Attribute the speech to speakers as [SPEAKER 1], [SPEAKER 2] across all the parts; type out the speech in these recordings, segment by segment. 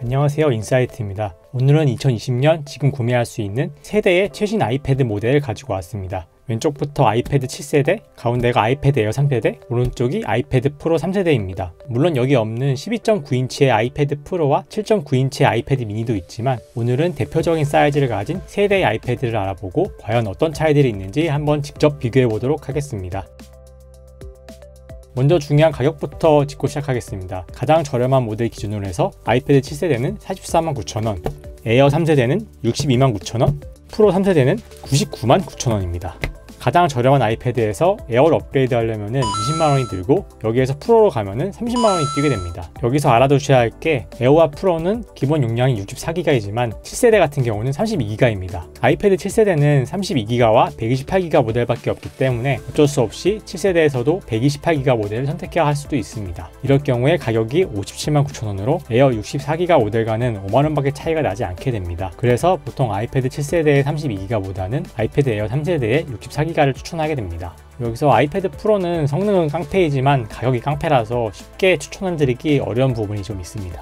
[SPEAKER 1] 안녕하세요, 인사이트입니다. 오늘은 2020년 지금 구매할 수 있는 세대의 최신 아이패드 모델을 가지고 왔습니다. 왼쪽부터 아이패드 7세대, 가운데가 아이패드 에어 3세대, 오른쪽이 아이패드 프로 3세대입니다. 물론 여기 없는 12.9인치의 아이패드 프로와 7.9인치의 아이패드 미니도 있지만 오늘은 대표적인 사이즈를 가진 세대의 아이패드를 알아보고 과연 어떤 차이들이 있는지 한번 직접 비교해 보도록 하겠습니다. 먼저 중요한 가격부터 짚고 시작하겠습니다. 가장 저렴한 모델 기준으로 해서 아이패드 7세대는 449,000원, 에어 3세대는 629,000원, 프로 3세대는 999,900원입니다. 가장 저렴한 아이패드에서 에어를 업그레이드 하려면 20만원이 들고 여기에서 프로로 가면 30만원이 뛰게 됩니다. 여기서 알아두셔야 할 게 에어와 프로는 기본 용량이 64GB이지만 7세대 같은 경우는 32GB입니다. 아이패드 7세대는 32GB와 128GB 모델밖에 없기 때문에 어쩔 수 없이 7세대에서도 128GB 모델을 선택해야 할 수도 있습니다. 이럴 경우에 가격이 579,000원으로 에어 64GB 모델과는 5만원밖에 차이가 나지 않게 됩니다. 그래서 보통 아이패드 7세대의 32GB보다는 아이패드 에어 3세대의 64GB를 추천하게 됩니다. 여기서 아이패드 프로는 성능은 깡패이지만 가격이 깡패라서 쉽게 추천드리기 어려운 부분이 좀 있습니다.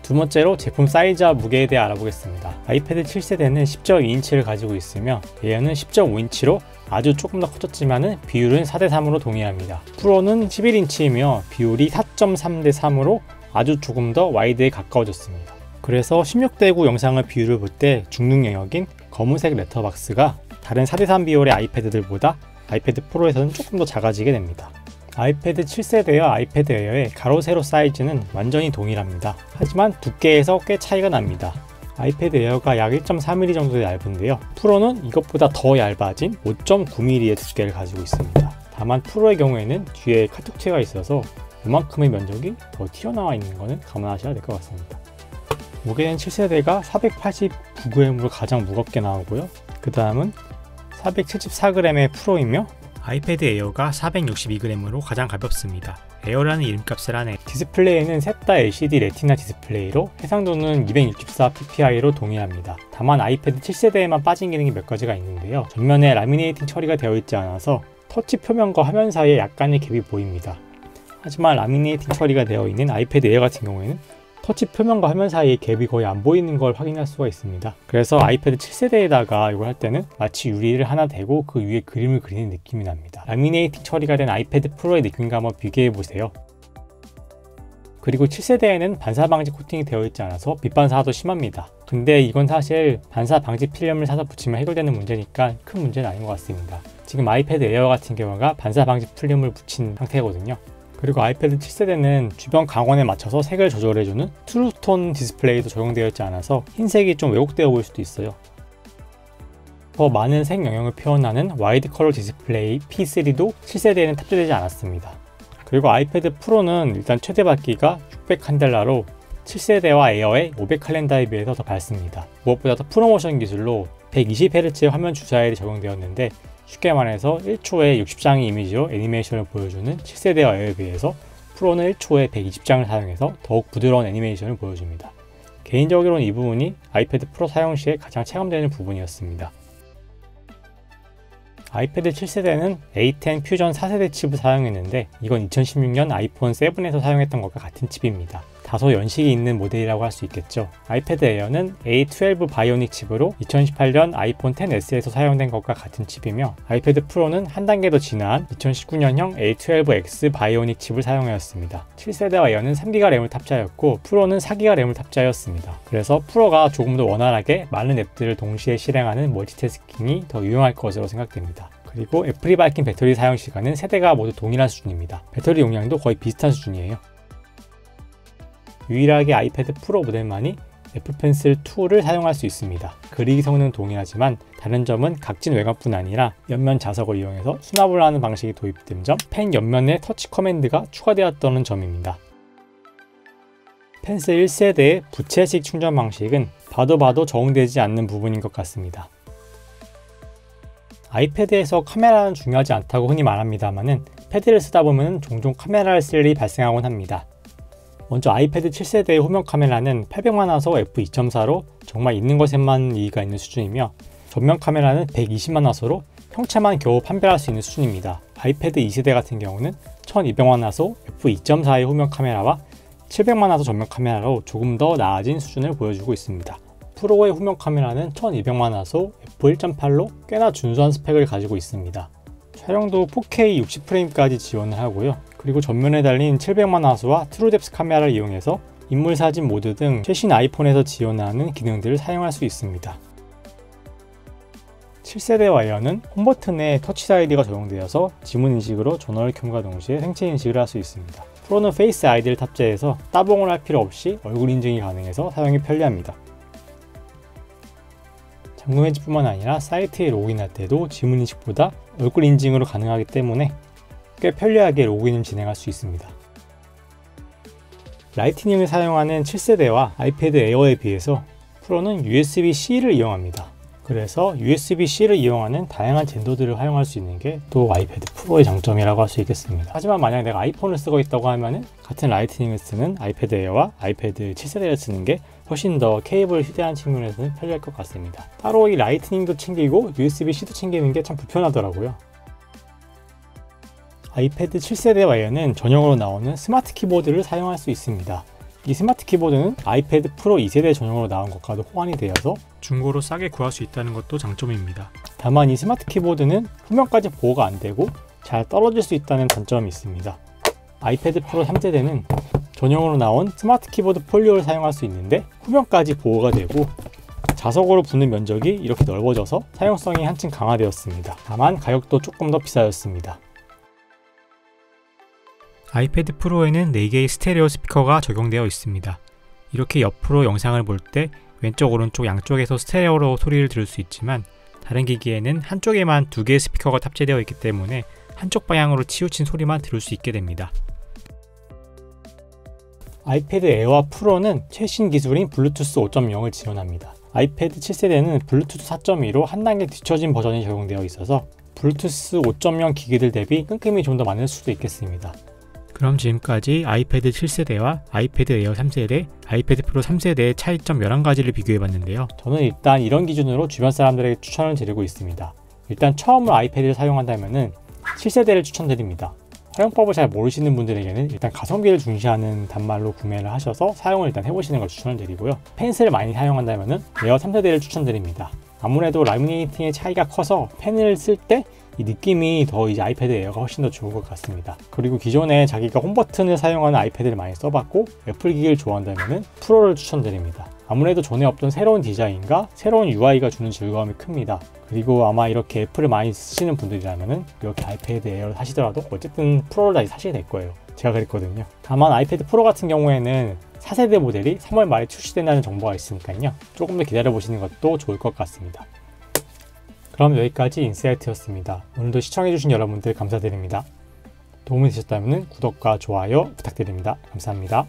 [SPEAKER 1] 두 번째로 제품 사이즈와 무게에 대해 알아보겠습니다. 아이패드 7세대는 10.2인치를 가지고 있으며 에어는 10.5인치로 아주 조금 더 커졌지만 비율은 4:3으로 동일합니다. 프로는 11인치이며 비율이 4.3:3으로 아주 조금 더 와이드에 가까워졌습니다. 그래서 16:9 영상을 비율을 볼 때 중능 영역인 검은색 레터박스가 다른 4:3 비율의 아이패드들보다 아이패드 프로에서는 조금 더 작아지게 됩니다. 아이패드 7세대와 아이패드 에어의 가로 세로 사이즈는 완전히 동일합니다. 하지만 두께에서 꽤 차이가 납니다. 아이패드 에어가 약 1.4mm 정도 얇은데요. 프로는 이것보다 더 얇아진 5.9mm의 두께를 가지고 있습니다. 다만 프로의 경우에는 뒤에 카톡체가 있어서 이만큼의 면적이 더 튀어나와 있는 것은 감안하셔야 될 것 같습니다. 무게는 7세대가 489g으로 가장 무겁게 나오고요. 그 다음은 474g의 프로이며 아이패드 에어가 462g으로 가장 가볍습니다. 에어라는 이름값을 하네. 디스플레이는 셋 다 LCD 레티나 디스플레이로 해상도는 264ppi로 동일합니다. 다만 아이패드 7세대에만 빠진 기능이 몇 가지가 있는데요. 전면에 라미네이팅 처리가 되어 있지 않아서 터치 표면과 화면 사이에 약간의 갭이 보입니다. 하지만 라미네이팅 처리가 되어 있는 아이패드 에어 같은 경우에는 터치 표면과 화면 사이에 갭이 거의 안 보이는 걸 확인할 수가 있습니다. 그래서 아이패드 7세대에다가 이걸 할 때는 마치 유리를 하나 대고 그 위에 그림을 그리는 느낌이 납니다. 라미네이팅 처리가 된 아이패드 프로의 느낌과 한번 비교해 보세요. 그리고 7세대에는 반사 방지 코팅이 되어 있지 않아서 빛 반사가 더 심합니다. 근데 이건 사실 반사 방지 필름을 사서 붙이면 해결되는 문제니까 큰 문제는 아닌 것 같습니다. 지금 아이패드 에어 같은 경우가 반사 방지 필름을 붙인 상태거든요. 그리고 아이패드 7세대는 주변 광원에 맞춰서 색을 조절해주는 트루톤 디스플레이도 적용되어 있지 않아서 흰색이 좀 왜곡되어 보일 수도 있어요. 더 많은 색 영역을 표현하는 와이드 컬러 디스플레이 P3도 7세대에는 탑재되지 않았습니다. 그리고 아이패드 프로는 일단 최대 밝기가 600칸델라로 7세대와 에어의 500칼렌다에 비해서 더 밝습니다. 무엇보다도 프로모션 기술로 120Hz의 화면 주사율이 적용되었는데 쉽게 말해서 1초에 60장의 이미지로 애니메이션을 보여주는 7세대와 에어에 비해서 프로는 1초에 120장을 사용해서 더욱 부드러운 애니메이션을 보여줍니다. 개인적으로는 이 부분이 아이패드 프로 사용 시에 가장 체감되는 부분이었습니다. 아이패드 7세대는 A10 퓨전 4세대 칩을 사용했는데 이건 2016년 아이폰 7에서 사용했던 것과 같은 칩입니다. 다소 연식이 있는 모델이라고 할 수 있겠죠. 아이패드 에어는 A12 바이오닉 칩으로 2018년 아이폰 XS에서 사용된 것과 같은 칩이며 아이패드 프로는 한 단계 더 진화한 2019년형 A12X 바이오닉 칩을 사용하였습니다. 7세대와 에어는 3GB 램을 탑재하였고 프로는 4GB 램을 탑재하였습니다. 그래서 프로가 조금 더 원활하게 많은 앱들을 동시에 실행하는 멀티태스킹이 더 유용할 것으로 생각됩니다. 그리고 애플이 밝힌 배터리 사용 시간은 세대가 모두 동일한 수준입니다. 배터리 용량도 거의 비슷한 수준이에요. 유일하게 아이패드 프로 모델만이 애플 펜슬 2를 사용할 수 있습니다. 그리기 성능은 동일하지만 다른 점은 각진 외관뿐 아니라 옆면 자석을 이용해서 수납을 하는 방식이 도입된 점, 펜 옆면에 터치 커맨드가 추가되었다는 점입니다. 펜슬 1세대의 부채식 충전 방식은 봐도 적응되지 않는 부분인 것 같습니다. 아이패드에서 카메라는 중요하지 않다고 흔히 말합니다만 패드를 쓰다 보면 종종 카메라를 쓸 일이 발생하곤 합니다. 먼저 아이패드 7세대의 후면 카메라는 800만화소 f2.4로 정말 있는 것에만 이의가 있는 수준이며 전면 카메라는 120만화소로 형체만 겨우 판별할 수 있는 수준입니다. 아이패드 2세대 같은 경우는 1200만화소 f2.4의 후면 카메라와 700만 화소 전면 카메라로 조금 더 나아진 수준을 보여주고 있습니다. 프로의 후면 카메라는 1200만 화소 f1.8로 꽤나 준수한 스펙을 가지고 있습니다. 촬영도 4K 60프레임까지 지원을 하고요. 그리고 전면에 달린 700만 화소와 트루뎁스 카메라를 이용해서 인물 사진 모드 등 최신 아이폰에서 지원하는 기능들을 사용할 수 있습니다. 7세대 와이어는 홈버튼에 터치 아이디가 적용되어서 지문 인식으로 전원을 켬과 동시에 생체 인식을 할 수 있습니다. 프로는 페이스 아이디를 탑재해서 따봉을 할 필요 없이 얼굴 인증이 가능해서 사용이 편리합니다. 잠금 해지뿐만 아니라 사이트에 로그인할 때도 지문 인식보다 얼굴 인증으로 가능하기 때문에 꽤 편리하게 로그인을 진행할 수 있습니다. 라이트닝을 사용하는 7세대와 아이패드 에어에 비해서 프로는 USB-C를 이용합니다. 그래서 USB-C를 이용하는 다양한 젠더들을 사용할 수 있는 게 또 아이패드 프로의 장점이라고 할 수 있겠습니다. 하지만 만약 내가 아이폰을 쓰고 있다고 하면은 같은 라이트닝을 쓰는 아이패드 에어와 아이패드 7세대를 쓰는 게 훨씬 더 케이블을 휴대하는 측면에서는 편리할 것 같습니다. 따로 이 라이트닝도 챙기고 USB-C도 챙기는 게 참 불편하더라고요. 아이패드 7세대 와이어는 전용으로 나오는 스마트 키보드를 사용할 수 있습니다. 이 스마트 키보드는 아이패드 프로 2세대 전용으로 나온 것과도 호환이 되어서 중고로 싸게 구할 수 있다는 것도 장점입니다. 다만 이 스마트 키보드는 후면까지 보호가 안 되고 잘 떨어질 수 있다는 단점이 있습니다. 아이패드 프로 3세대는 전용으로 나온 스마트 키보드 폴리오를 사용할 수 있는데 후면까지 보호가 되고 자석으로 붙는 면적이 이렇게 넓어져서 사용성이 한층 강화되었습니다. 다만 가격도 조금 더 비싸졌습니다. 아이패드 프로에는 4개의 스테레오 스피커가 적용되어 있습니다. 이렇게 옆으로 영상을 볼 때 왼쪽 오른쪽 양쪽에서 스테레오로 소리를 들을 수 있지만 다른 기기에는 한쪽에만 2개의 스피커가 탑재되어 있기 때문에 한쪽 방향으로 치우친 소리만 들을 수 있게 됩니다. 아이패드 에어와 프로는 최신 기술인 블루투스 5.0을 지원합니다. 아이패드 7세대는 블루투스 4.2로 한 단계 뒤처진 버전이 적용되어 있어서 블루투스 5.0 기기들 대비 끈끈이 좀 더 많을 수도 있겠습니다. 그럼 지금까지 아이패드 7세대와 아이패드 에어 3세대, 아이패드 프로 3세대의 차이점 11가지를 비교해봤는데요. 저는 일단 이런 기준으로 주변 사람들에게 추천을 드리고 있습니다. 일단 처음으로 아이패드를 사용한다면 7세대를 추천드립니다. 사용법을 잘 모르시는 분들에게는 일단 가성비를 중시하는 단말로 구매를 하셔서 사용을 일단 해보시는 걸 추천을 드리고요. 펜슬을 많이 사용한다면 에어 3세대를 추천드립니다. 아무래도 라미네이팅의 차이가 커서 펜을 쓸 때 이 느낌이 더 이제 아이패드 에어가 훨씬 더 좋은 것 같습니다. 그리고 기존에 자기가 홈버튼을 사용하는 아이패드를 많이 써봤고 애플 기기를 좋아한다면 프로를 추천드립니다. 아무래도 전에 없던 새로운 디자인과 새로운 UI가 주는 즐거움이 큽니다. 그리고 아마 이렇게 애플을 많이 쓰시는 분들이라면 이렇게 아이패드 에어를 사시더라도 어쨌든 프로를 다시 사시게 될 거예요. 제가 그랬거든요. 다만 아이패드 프로 같은 경우에는 4세대 모델이 3월 말에 출시된다는 정보가 있으니까요. 조금 더 기다려보시는 것도 좋을 것 같습니다. 그럼 여기까지 인사이트였습니다. 오늘도 시청해주신 여러분들 감사드립니다. 도움이 되셨다면 구독과 좋아요 부탁드립니다. 감사합니다.